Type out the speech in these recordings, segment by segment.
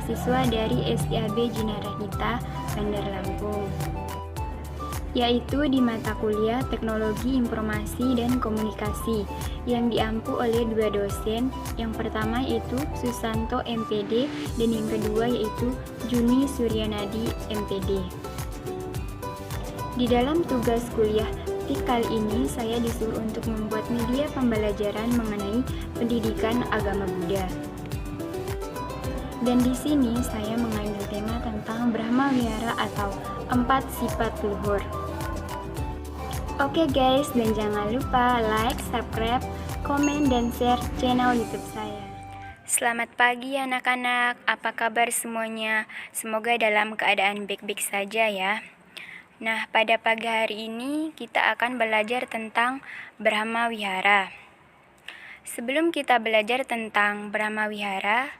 mahasiswa dari SIAB Jinarahita, Bandar Lampung, yaitu di mata kuliah Teknologi Informasi dan Komunikasi yang diampu oleh dua dosen. Yang pertama yaitu Susanto MPD dan yang kedua yaitu Juni Suryanadi MPD. Di dalam tugas kuliah kali ini saya disuruh untuk membuat media pembelajaran mengenai pendidikan agama Buddha. Dan di sini saya mengambil tema tentang Brahma Wihara atau 4 sifat luhur. Oke guys, dan jangan lupa like, subscribe, komen, dan share channel YouTube saya. Selamat pagi anak-anak, apa kabar semuanya? Semoga dalam keadaan baik-baik saja ya. Nah, pada pagi hari ini kita akan belajar tentang Brahma Wihara. Sebelum kita belajar tentang Brahma Wihara,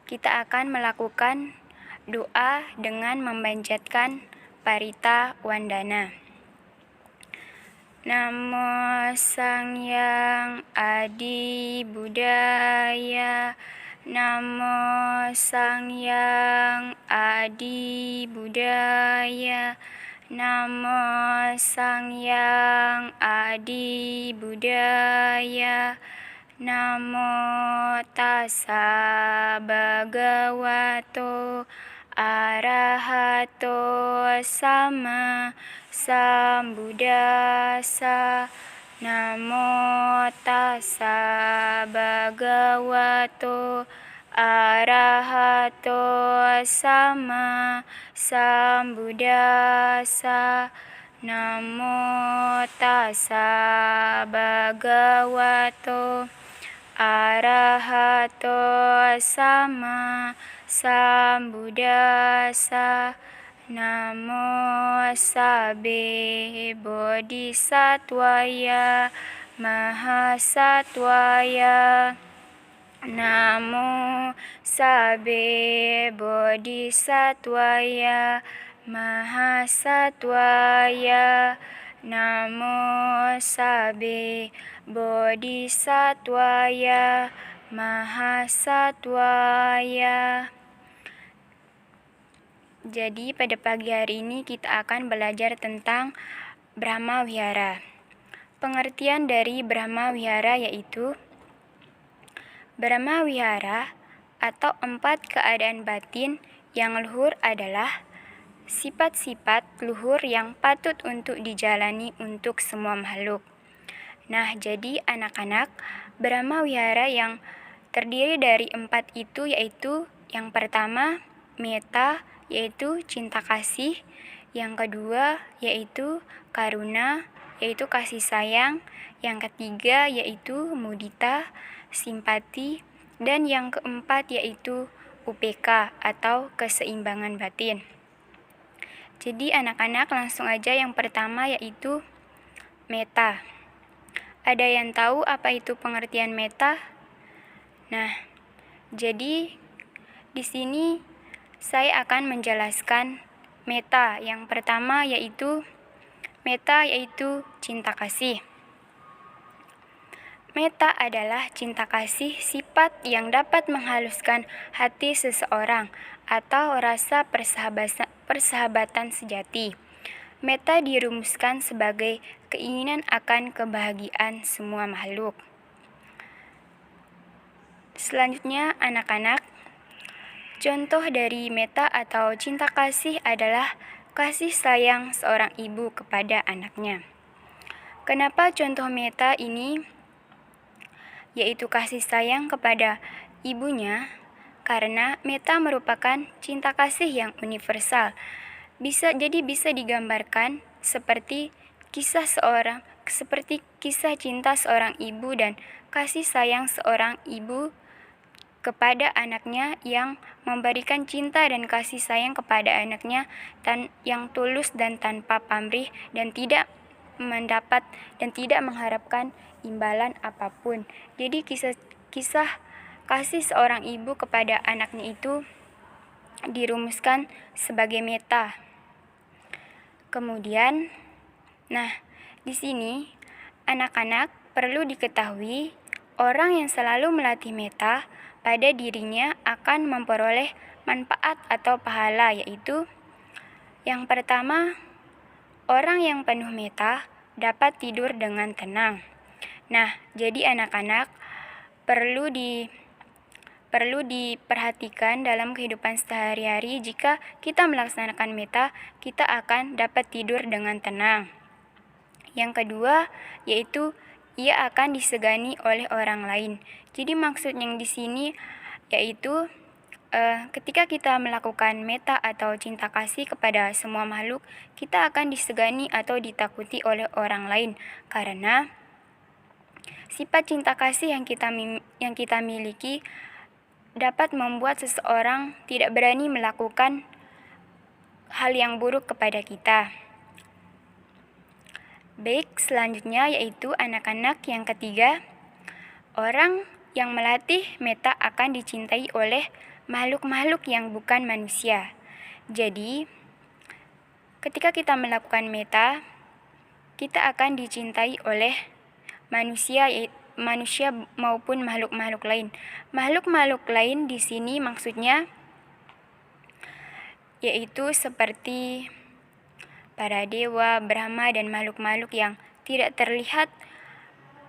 kita akan melakukan doa dengan memanjatkan Parita Wandana. Namo Sangyang Adi Buddhaya, Namo Sangyang Adi Buddhaya, Namo Sangyang Adi Buddhaya, Namo Tassa Bhagavato Arahato Sama Sambuddhassa, Namo Tassa Bhagavato Arahato Sama Sambuddhassa, Namo Tassa Bhagavato Arahato Sama Sambuddhassa, Namo Sabbe Bodhisattvaya Mahasattvaya, Namo Sabbe Bodhisattvaya Mahasattvaya, Namo Sabbe Bodhisattvaya Mahasattvaya. Jadi pada pagi hari ini kita akan belajar tentang Brahma Wihara. Pengertian dari Brahma Wihara yaitu Brahma Wihara atau 4 keadaan batin yang luhur adalah sifat-sifat luhur yang patut untuk dijalani untuk semua makhluk. Nah, jadi anak-anak, Brahma Wihara yang terdiri dari 4 itu yaitu yang pertama metta, yaitu cinta kasih. Yang kedua yaitu karuna, yaitu kasih sayang. Yang ketiga yaitu mudita, simpati. Dan yang keempat yaitu UPK atau keseimbangan batin. Jadi anak-anak langsung aja yang pertama yaitu metta. Ada yang tahu apa itu pengertian metta? Nah, jadi di sini saya akan menjelaskan metta. Yang pertama yaitu metta yaitu cinta kasih. Metta adalah cinta kasih, sifat yang dapat menghaluskan hati seseorang atau rasa persahabatan sejati. Metta dirumuskan sebagai keinginan akan kebahagiaan semua makhluk. Selanjutnya anak-anak, contoh dari metta atau cinta kasih adalah kasih sayang seorang ibu kepada anaknya. Kenapa contoh metta ini yaitu kasih sayang kepada ibunya? Karena metta merupakan cinta kasih yang universal. Bisa digambarkan seperti kisah cinta seorang ibu dan kasih sayang seorang ibu kepada anaknya yang memberikan cinta dan kasih sayang kepada anaknya yang tulus dan tanpa pamrih dan tidak mengharapkan imbalan apapun. Jadi kisah kasih seorang ibu kepada anaknya itu dirumuskan sebagai metta. Kemudian, di sini anak-anak perlu diketahui orang yang selalu melatih metta pada dirinya akan memperoleh manfaat atau pahala, yaitu yang pertama, orang yang penuh meta dapat tidur dengan tenang. Nah, jadi anak-anak perlu diperhatikan dalam kehidupan sehari-hari. Jika kita melaksanakan meta, kita akan dapat tidur dengan tenang. Yang kedua, yaitu ia akan disegani oleh orang lain. Jadi maksud yang di sini yaitu ketika kita melakukan meta atau cinta kasih kepada semua makhluk, kita akan disegani atau ditakuti oleh orang lain karena sifat cinta kasih yang kita miliki dapat membuat seseorang tidak berani melakukan hal yang buruk kepada kita. Baik, selanjutnya yaitu anak-anak yang ketiga, orang yang melatih meta akan dicintai oleh makhluk-makhluk yang bukan manusia. Jadi, ketika kita melakukan meta, kita akan dicintai oleh manusia maupun makhluk-makhluk lain. Makhluk-makhluk lain di sini maksudnya yaitu seperti para dewa, Brahma, dan makhluk-makhluk yang tidak terlihat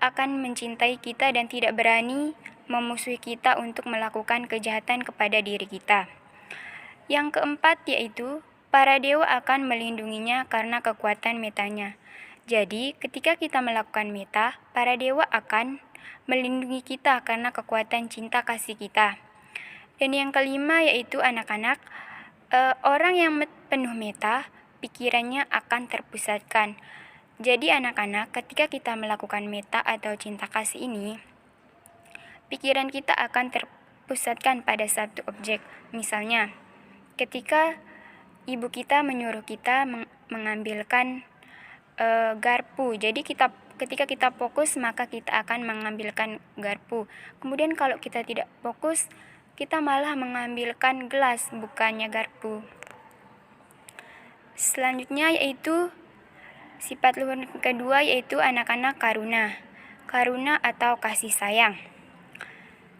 akan mencintai kita dan tidak berani memusuhi kita untuk melakukan kejahatan kepada diri kita. Yang keempat yaitu para dewa akan melindunginya karena kekuatan metanya. Jadi, ketika kita melakukan meta, para dewa akan melindungi kita karena kekuatan cinta kasih kita. Dan yang kelima yaitu anak-anak, orang yang penuh meta, pikirannya akan terpusatkan. Jadi anak-anak, ketika kita melakukan meta atau cinta kasih ini, pikiran kita akan terpusatkan pada satu objek. Misalnya, ketika ibu kita menyuruh kita mengambilkan garpu, jadi ketika kita fokus maka kita akan mengambilkan garpu. Kemudian kalau kita tidak fokus, kita malah mengambilkan gelas, bukannya garpu. Selanjutnya yaitu sifat luhur kedua yaitu anak-anak karuna. Karuna atau kasih sayang.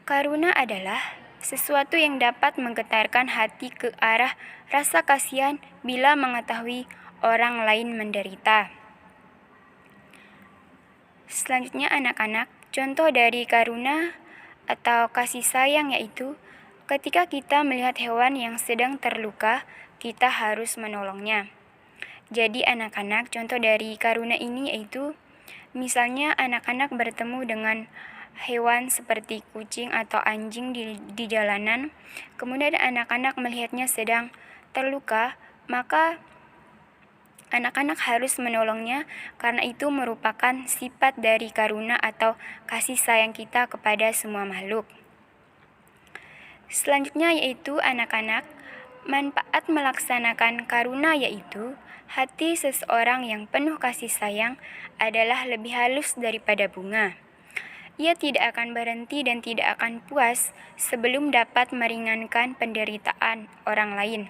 Karuna adalah sesuatu yang dapat menggetarkan hati ke arah rasa kasihan bila mengetahui orang lain menderita. Selanjutnya anak-anak, contoh dari karuna atau kasih sayang yaitu ketika kita melihat hewan yang sedang terluka, kita harus menolongnya. Jadi anak-anak, contoh dari karuna ini yaitu misalnya anak-anak bertemu dengan hewan seperti kucing atau anjing di jalanan, kemudian anak-anak melihatnya sedang terluka, maka anak-anak harus menolongnya karena itu merupakan sifat dari karuna atau kasih sayang kita kepada semua makhluk. Selanjutnya yaitu anak-anak, manfaat melaksanakan karuna yaitu hati seseorang yang penuh kasih sayang adalah lebih halus daripada bunga. Ia tidak akan berhenti dan tidak akan puas sebelum dapat meringankan penderitaan orang lain.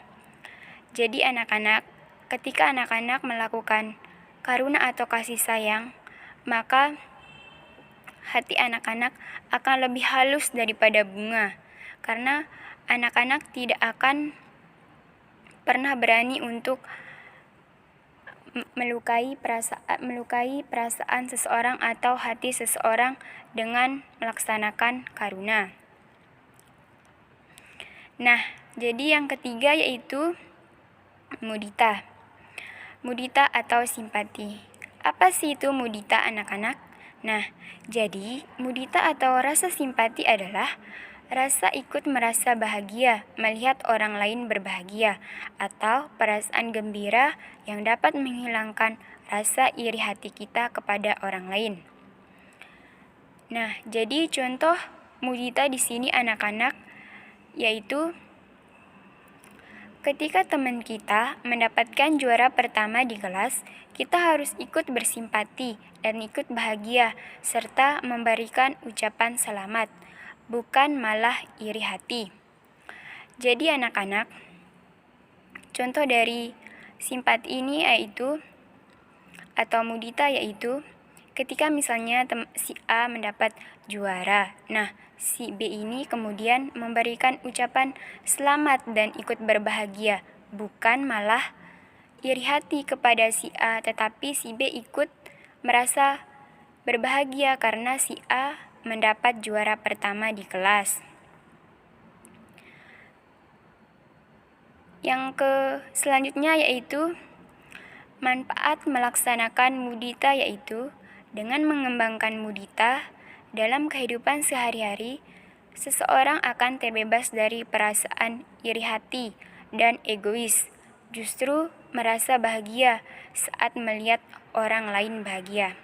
Jadi anak-anak, ketika anak-anak melakukan karuna atau kasih sayang, maka hati anak-anak akan lebih halus daripada bunga. Karena anak-anak tidak akan pernah berani untuk melukai perasaan seseorang atau hati seseorang dengan melaksanakan karuna. Nah, jadi yang ketiga yaitu mudita. Mudita atau simpati. Apa sih itu mudita anak-anak? Nah, jadi mudita atau rasa simpati adalah rasa ikut merasa bahagia melihat orang lain berbahagia atau perasaan gembira yang dapat menghilangkan rasa iri hati kita kepada orang lain. Nah, jadi contoh mudita di sini anak-anak yaitu ketika teman kita mendapatkan juara pertama di kelas, kita harus ikut bersimpati dan ikut bahagia serta memberikan ucapan selamat, bukan malah iri hati. Jadi anak-anak, contoh dari simpati ini yaitu atau mudita yaitu ketika misalnya si A mendapat juara. Nah, si B ini kemudian memberikan ucapan selamat dan ikut berbahagia, bukan malah iri hati kepada si A, tetapi si B ikut merasa berbahagia karena si A mendapat juara pertama di kelas. Yang selanjutnya yaitu manfaat melaksanakan mudita, yaitu dengan mengembangkan mudita dalam kehidupan sehari-hari, seseorang akan terbebas dari perasaan iri hati dan egois, justru merasa bahagia saat melihat orang lain bahagia.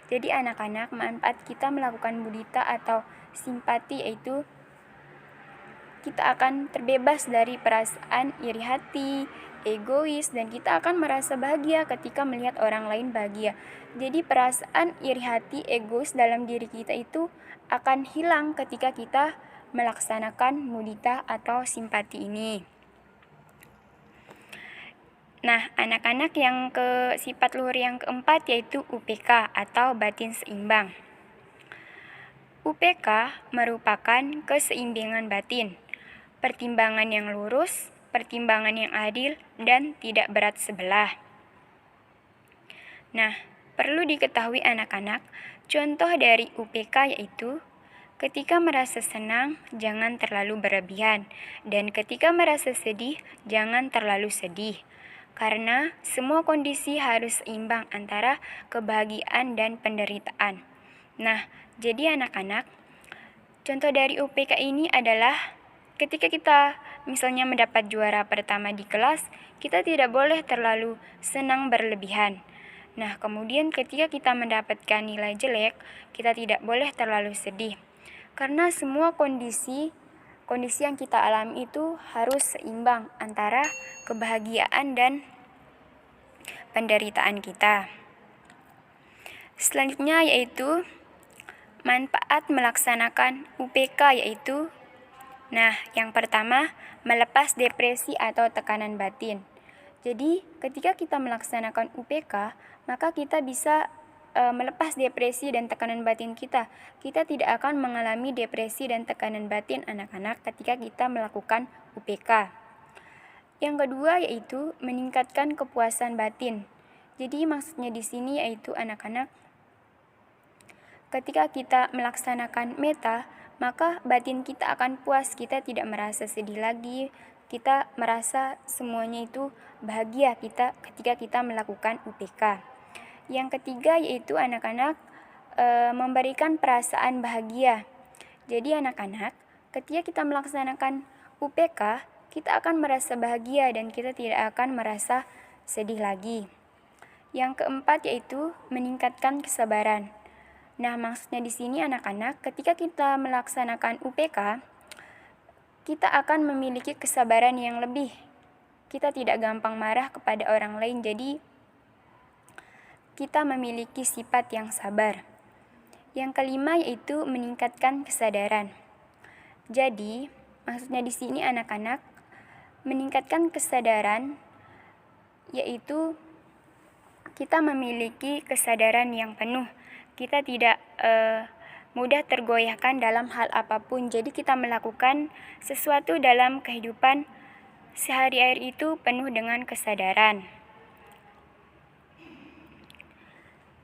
Jadi anak-anak, manfaat kita melakukan mudita atau simpati yaitu kita akan terbebas dari perasaan iri hati, egois, dan kita akan merasa bahagia ketika melihat orang lain bahagia. Jadi perasaan iri hati, egois dalam diri kita itu akan hilang ketika kita melaksanakan mudita atau simpati ini. Nah, anak-anak, yang sifat luhur yang keempat yaitu UPK atau batin seimbang. UPK merupakan keseimbangan batin, pertimbangan yang lurus, pertimbangan yang adil, dan tidak berat sebelah. Nah, perlu diketahui anak-anak, contoh dari UPK yaitu ketika merasa senang, jangan terlalu berlebihan, dan ketika merasa sedih, jangan terlalu sedih. Karena semua kondisi harus seimbang antara kebahagiaan dan penderitaan. Nah, jadi anak-anak, contoh dari UPK ini adalah ketika kita misalnya mendapat juara pertama di kelas, kita tidak boleh terlalu senang berlebihan. Nah, kemudian ketika kita mendapatkan nilai jelek, kita tidak boleh terlalu sedih. Karena semua kondisi yang kita alami itu harus seimbang antara kebahagiaan dan penderitaan kita. Selanjutnya yaitu manfaat melaksanakan UPK yaitu, nah, yang pertama, melepas depresi atau tekanan batin. Jadi, ketika kita melaksanakan UPK, maka kita bisa melepas depresi dan tekanan batin kita. Kita tidak akan mengalami depresi dan tekanan batin anak-anak ketika kita melakukan UPK. Yang kedua yaitu meningkatkan kepuasan batin. Jadi, maksudnya di sini yaitu anak-anak, ketika kita melaksanakan meta, maka batin kita akan puas, kita tidak merasa sedih lagi, kita merasa semuanya itu bahagia ketika kita melakukan UPK. Yang ketiga yaitu anak-anak memberikan perasaan bahagia. Jadi anak-anak, ketika kita melaksanakan UPK, kita akan merasa bahagia dan kita tidak akan merasa sedih lagi. Yang keempat yaitu meningkatkan kesabaran. Nah, maksudnya di sini anak-anak, ketika kita melaksanakan UPK, kita akan memiliki kesabaran yang lebih. Kita tidak gampang marah kepada orang lain, jadi kita memiliki sifat yang sabar. Yang kelima yaitu meningkatkan kesadaran. Jadi, maksudnya di sini anak-anak, meningkatkan kesadaran yaitu kita memiliki kesadaran yang penuh. Kita tidak mudah tergoyahkan dalam hal apapun. Jadi kita melakukan sesuatu dalam kehidupan sehari-hari itu penuh dengan kesadaran.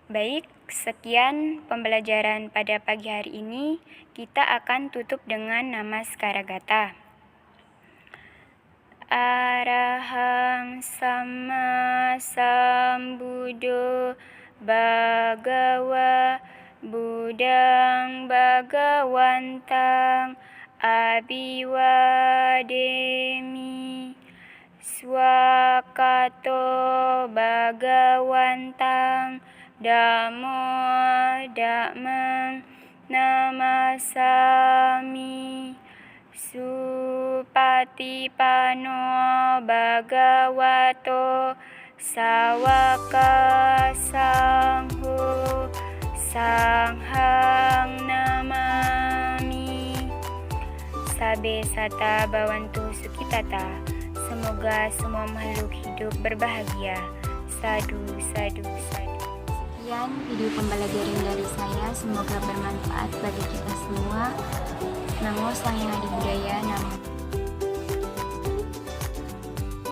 Baik, sekian pembelajaran pada pagi hari ini. Kita akan tutup dengan Namaskara Gata. Arahang Sama Sambuddho Bhagawa Buddhang Bhagawantang Abhiwademi Swakato Bhagawantang Dhammo Dhammang Namasami Supatipano Bhagavato Sawaka Sangho Sanghang Namami. Sabe Sata Bawantu Sukitata. Semoga semua makhluk hidup berbahagia. Sadu, sadu, sadu. Sekian video pembelajaran dari saya, semoga bermanfaat bagi kita semua. Namo Sang Yang Adi Budaya, Namo.